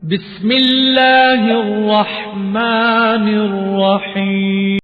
بسم اللہ الرحمن الرحیم.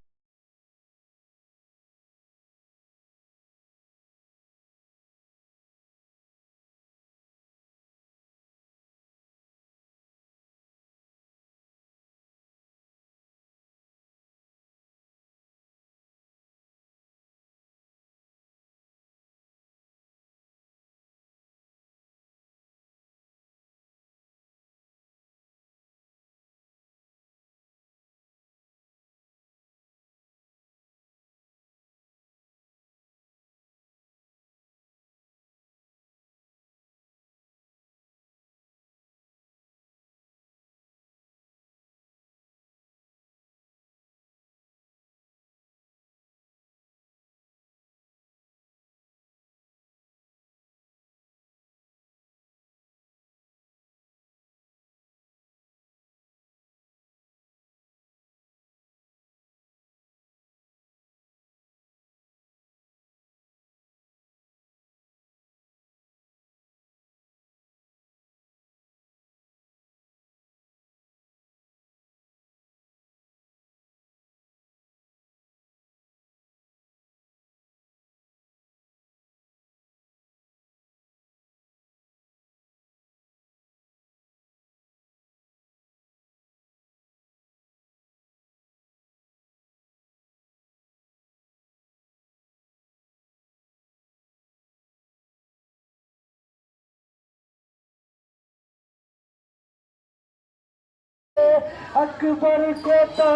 اکبر کو تھا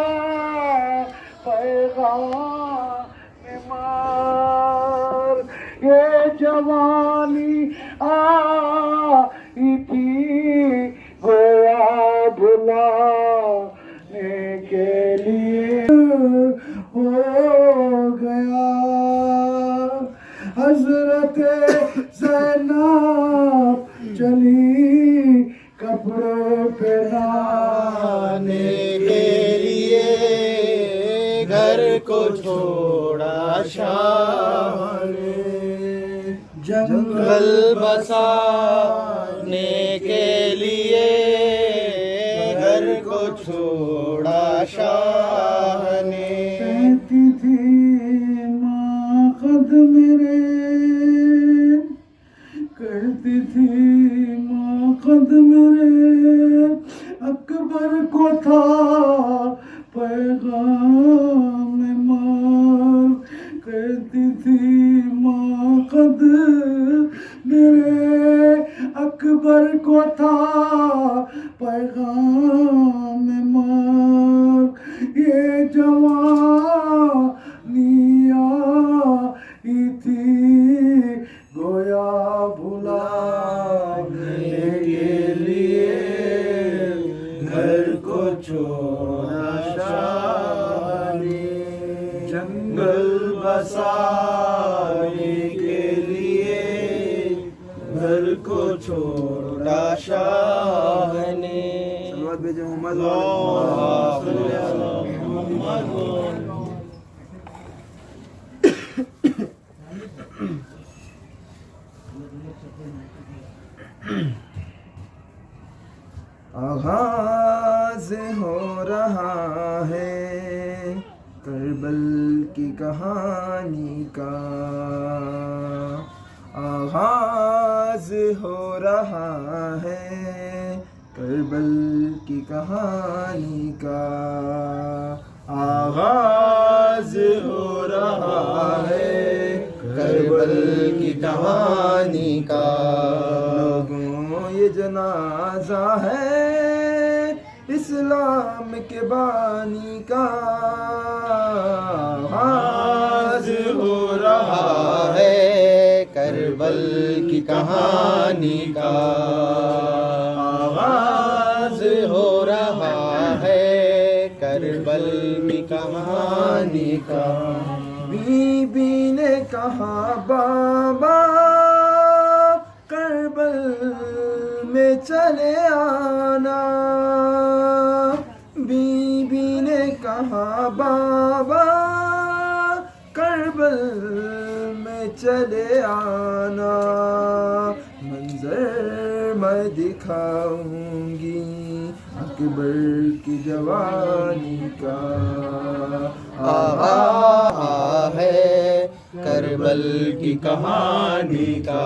پیغام مار، یہ جوانی آئی تھی گویا بلانے کے لیے ہو گیا. حضرت زینب چلی کپڑے پہنانے کے لیے، گھر کو چھوڑا شاہ نے. جنگل بسانے کے لیے، گھر کو چھوڑا شاہ نے. کہتی تھی ماں خود میرے، کہتی تھی ماں خود میرے، اکبر کو تھا پیغام مار. کہتی تھی ماں خود میرے، اکبر کو تھا پیغام مار. یہ جوانی آئی تھی گویا بھلانے کے لیے، گھر کو چھوڑا شاہ نے. جنگل بسانے کے لیے، گھر کو چھوڑا شاہ نے. اللہم صلی علی محمد. آغاز ہو رہا ہے کربل کی کہانی کا، آغاز ہو رہا ہے کربل کی کہانی کا. آغاز ہو رہا ہے کربل کی کہانی کا. لوگوں یہ جنازہ ہے اسلام کے بانی کا. آغاز ہو رہا ہے کربل کی کہانی کا. آغاز ہو رہا ہے کربل کی کہانی کا. بی بی نے کہا بابا کربل میں چلے آنا. بی بی نے کہا بابا کربل میں چلے آنا. منظر میں دکھاؤں گی اکبر کی جوانی کا آغاز ہے کربل کی کہانی کا،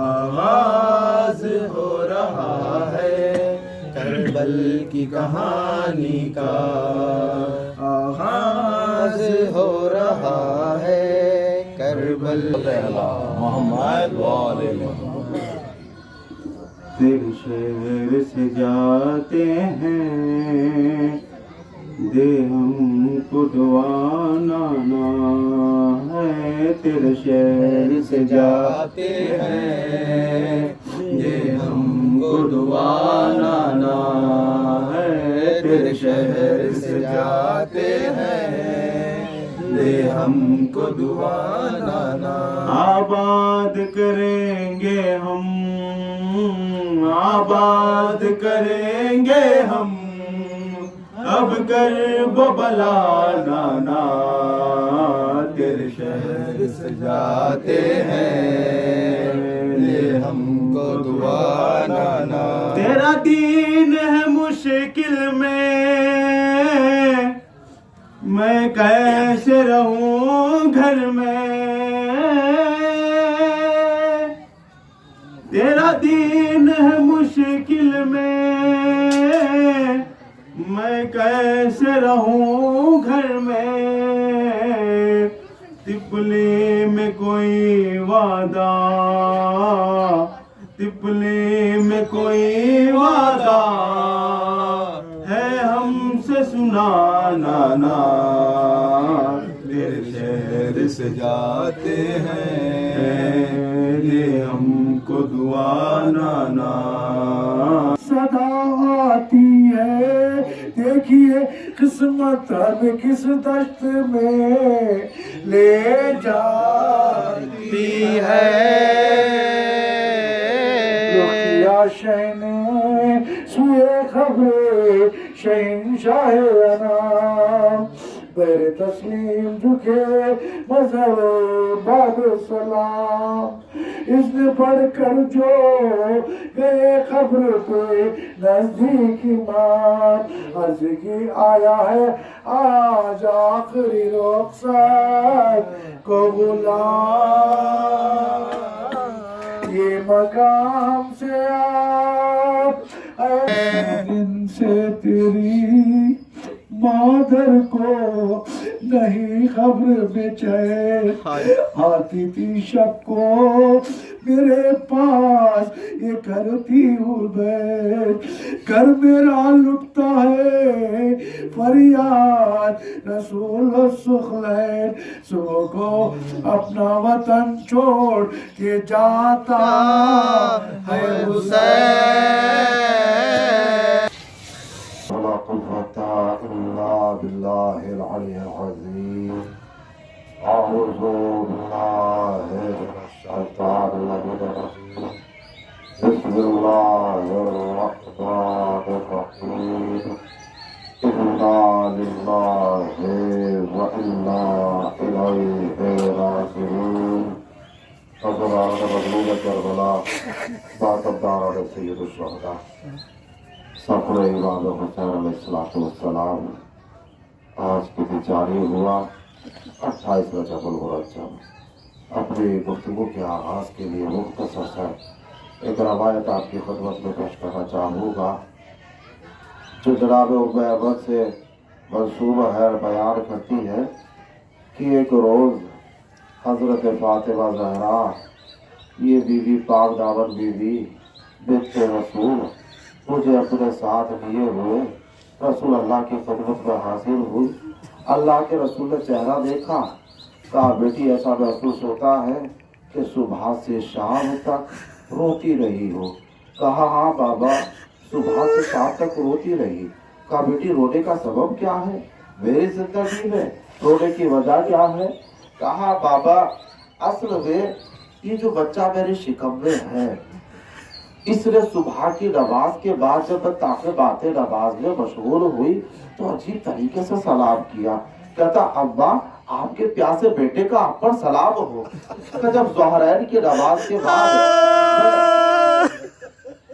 آغاز ہو رہا ہے کربل کی کہانی کا، آغاز ہو رہا ہے کربل محمد تیرے شہر سے جاتے ہیں، دے ہم کو دعا نانا ہے، تیرے شہر سے جاتے ہیں، دے ہم کو دعا نانا ہے، تیرے شہر سے جاتے ہیں، دے ہم کو دعا نانا، آباد کریں گے ہم، آباد کریں گے ہم اب کرب و بلا نانا، تیرے شہر سے جاتے ہیں، لے ہم کو دعا نانا، تیرا دین ہے مشکل میں کیسے رہوں گھر میں، تیرا دین ہے مشکل میں کیسے رہوں گھر میں، تپلی میں کوئی وعدہ، تپلی میں کوئی وعدہ ہے ہم سے سنا نانا، تیرے شہر سے جاتے ہیں، دے ہم کو دعا نانا، صدا آتی ہے دیکھیے قسمت اب کس دشت میں لے جاتی ہے، رخیہ شہنے سوئے خبر شہنشاہ انام، بیر تسلیم جھکے مظہر باب سلام، اس نے پڑھ کر جو گئے قبر پہ نزدیک ایمان، عرض کی آیا ہے آج آخری رخصت کو بلا، یہ مقام سے آپ ان سے تیری مادر کو نہیں خبر میں چین، آتی تھی شب کو میرے پاس یہ کرتی ہوں بیت، گھر میرا لٹتا ہے فریاد رسول الثقلین، صبح کو اپنا وطن چھوڑ کے جاتا ہے حسین، ولا قوة إلا بالله العلي العظيم، أعوذ بالله من الشيطان الرجيم، بسم الله الرحمن الرحيم، إنا لله وإنا إليه راجعون، حضرات مظلوم کربلا باقدار علیہ سید الشہداء سفر امام حسین علیہ السلام آج کی بھی جاری ہوا 28 رجب المرجب۔ اپنی گفتگو کے آغاز کے لیے مختصر سے ایک روایت آپ کی خدمت میں پیش کرنا چاہوں گا جو جناب ام ایمن سے منسوبہ ہے، بیان کرتی ہے کہ ایک روز حضرت فاطمہ زہرا یہ بیوی پاک دامن بیوی بنت رسول مجھے اپنے ساتھ لیے ہوئے رسول اللہ کی خدمت میں حاضر ہوئی، اللہ کے رسول نے چہرہ دیکھا، کہا بیٹی ایسا محسوس ہوتا ہے کہ صبح سے شام تک روتی رہی ہو، کہا ہاں بابا صبح سے شام تک روتی رہی، کہا بیٹی رونے کا سبب کیا ہے، میری زندگی میں رونے کی وجہ کیا ہے، کہا بابا اصل میں یہ جو بچہ میرے شکم میں ہے اس نے صبح کی نماز کے بعد جب میں تعقیبات نماز میں مشغول ہوئی تو عجیب طریقے سے سلام کیا، کہتا ابا آپ کے پیاسے بیٹے کا آپ پر سلام ہو، کہ جب ظہرین کی نماز کے بعد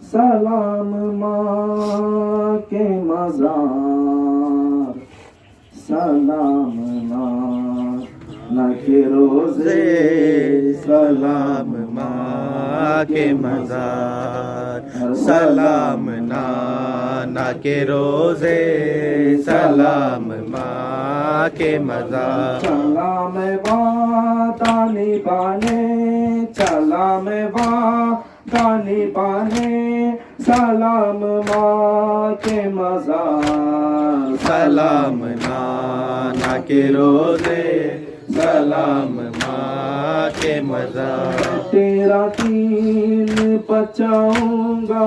سلام ماں کے مزار، سلام نانا کے روزے، سلام ماں کے مزار، سلام نانا کے روزے، سلام ماں کے مزار، چلا میں دانی بانے، چلا میں دانی بانے، سلام ماں کے مزار، سلام نانا کے روزے، سلام ماں کے مزار، تیرا دین بچاؤں گا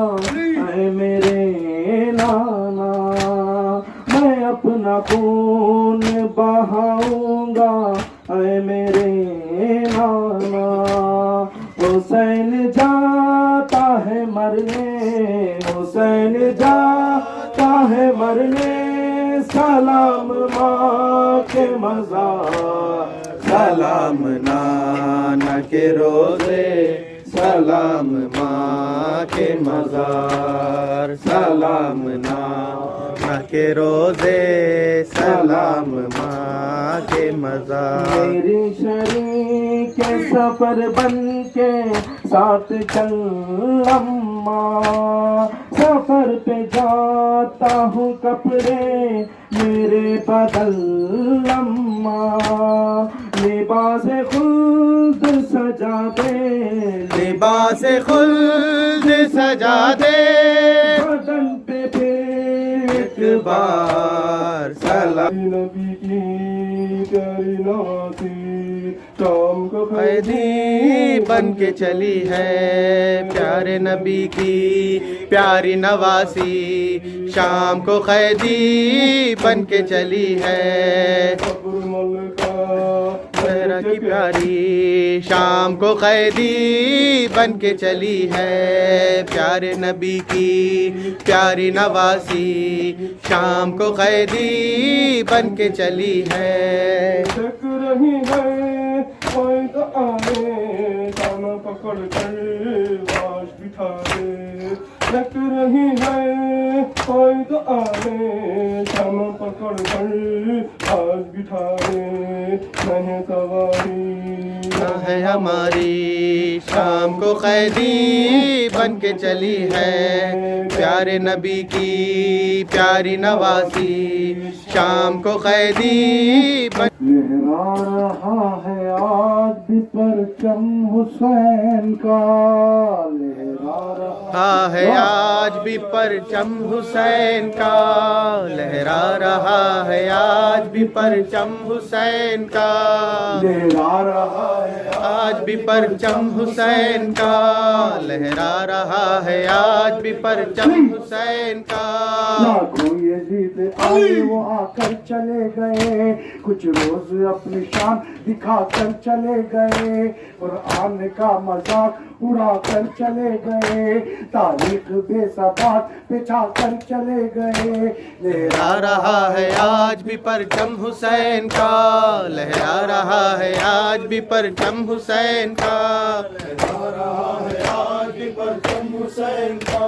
اے میرے نانا، میں اپنا خون بہاؤں گا اے میرے نانا، حسین جاتا ہے مرنے، حسین جاتا ہے مرنے، سلام ماں کے مزار، سلام نانا کے روزے، سلام ماں کے مزار، سلام نانا کے روزے، سلام ماں کے مزار، میری شریک سفر بن کے ساتھ چل اماں، سفر پہ جاتا ہوں کپڑے میرے بدل اماں، لباس خلد سجا دے، لباس خلد سجا دے، بدن پہ ایک بار سلام نبی کی پیاری نواسی، شام کو قیدی بن کے چلی ہے، پیارے نبی کی پیاری نواسی، شام کو قیدی بن کے چلی ہے، صبر ملکہ زہرا کی پیاری، شام کو قیدی بن کے چلی ہے، پیارے نبی کی پیاری نواسی، شام کو قیدی بن کے چلی ہے، تک رہی ہے کوئی تو آئے، دانا پکڑ کر باش بٹھا دے، تک رہی ہے کوئی تو آئے، دانا پکڑ کر باش بٹھا دے، نہیں سواری ہے ہماری، شام کو قیدی بن کے چلی ہے، پیارے نبی کی پیاری نواسی، شام کو قیدی بن لہرا رہا ہے آج بھی پرچم حسین کا، لہرا رہا ہے آج بھی پرچم حسین کا، لہرا رہا ہے آج بھی پرچم حسین کا، لہرا رہا ہے آج بھی پرچم حسین کا، لہرا رہا ہے آج بھی پرچم حسین کا، لاکھوں یزید آئے وہ آ کر چلے گئے، کچھ روز اپنی شان دکھا کر چلے گئے، قرآن کا مذاق اڑا کر چلے گئے، تاریخ بے ثبات بچھا کر چلے گئے، لہرا رہا ہے آج بھی پرچم حسین کا، لہرا رہا ہے آج بھی پرچم حسین کا، لہرا رہا ہے آج بھی پرچم حسین کا،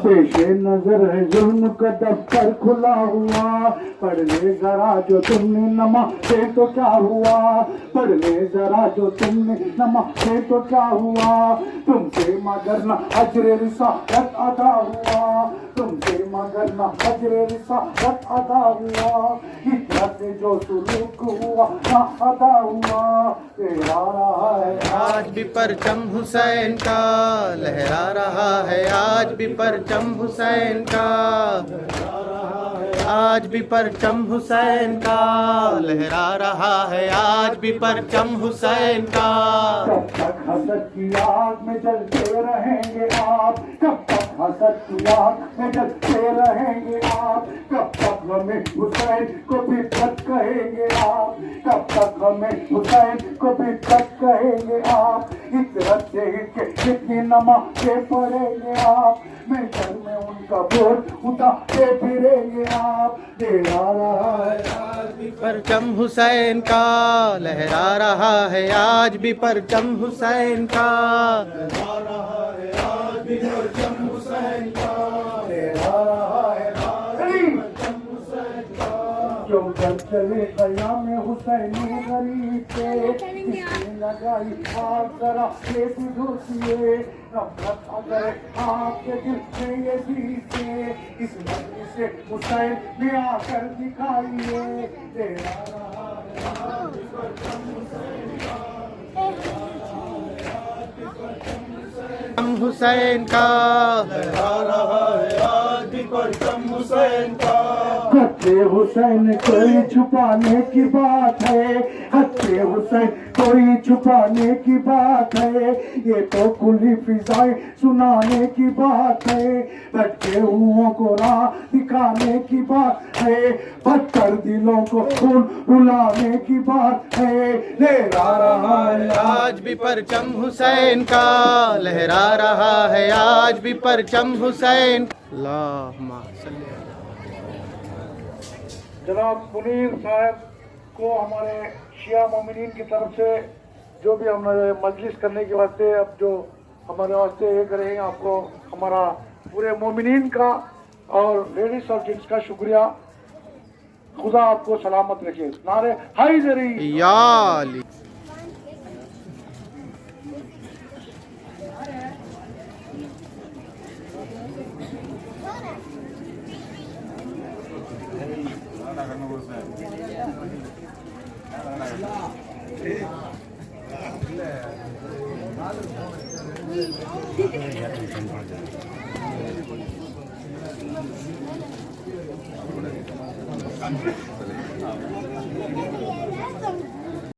پیش نظر ہے ظلم کا دفتر کھلا ہوا، پڑھ لے ذرا جو تم نے نمازے تو کیا ہوا، پڑھ لے ذرا جو تم نے نمازے تو کیا ہوا، تم سے مگر نہ اجر رسالت ادا ہوا، تم سے مگر نہ اجر رسالت ادا ہوا، ہجرت سے جو سلوک ہوا نہ ادا ہوا، تیرا رہا ہے آج بھی پرچم حسین کا، لہرا رہا ہے آج بھی پرچم حسین کا، آج بھی پرچم حسین کا، لہرا رہا ہے آج بھی پرچم حسین کا، کب تک حسد کی آگ میں جلتے رہیں گے آپ، کب تک حسد کی آگ میں جلتے رہیں گے آپ، کب تک ہمیں حسین کو بھی تک کہیں گے آپ، کب تک ہمیں حسین کو بھی تک کہیں گے آپ، عطرت سے کے کتنی نمازیں پڑھیں گے آپ، میں گھر میں ان کا بوجھ اٹھاتے پھریں گے آپ، لہرا رہا ہے آج بھی پرچم حسین کا، لہرا رہا ہے آج بھی پرچم حسین کا، لہرا رہا ہے آج بھی پرچم حسین حسین کا لہرا رہا ہے راج پرچم حسین کا جو گھر چلے قیام حسینی غریب پہ اس نے لگائی آگ ذرا یہ بھی دھوسیے نفرت اگر آپ کے دل میں یہ بیتے اس مجلس سے حسین نے آ کر دکھائیے لہرا رہا ہے راج پرچم حسین کا حسین کا لہرا رہا ہے آج بھی پرچم حسین کا خط حسین کوئی چھپانے کی بات ہے خط حسین کوئی چھپانے کی بات ہے یہ تو کھلی فضائیں سنانے کی بات ہے بھٹکے ہوں کو راہ دکھانے کی بات ہے پتھر دلوں کو خون رلانے کی بات ہے لہرا رہا ہے آج بھی پرچم حسین کا لہرا رہا ہے آج بھی پرچم حسین اللہم صلی جناب منیر صاحب کو ہمارے شیعہ مومنین کی طرف سے جو بھی ہمارے مجلس کرنے کے واسطے اب جو ہمارے واسطے یہ کریں گے آپ کو ہمارا پورے مومنین کا اور لیڈیز اور جنٹس کا شکریہ خدا آپ کو سلامت رکھے نعرے حیدری یا علی چلے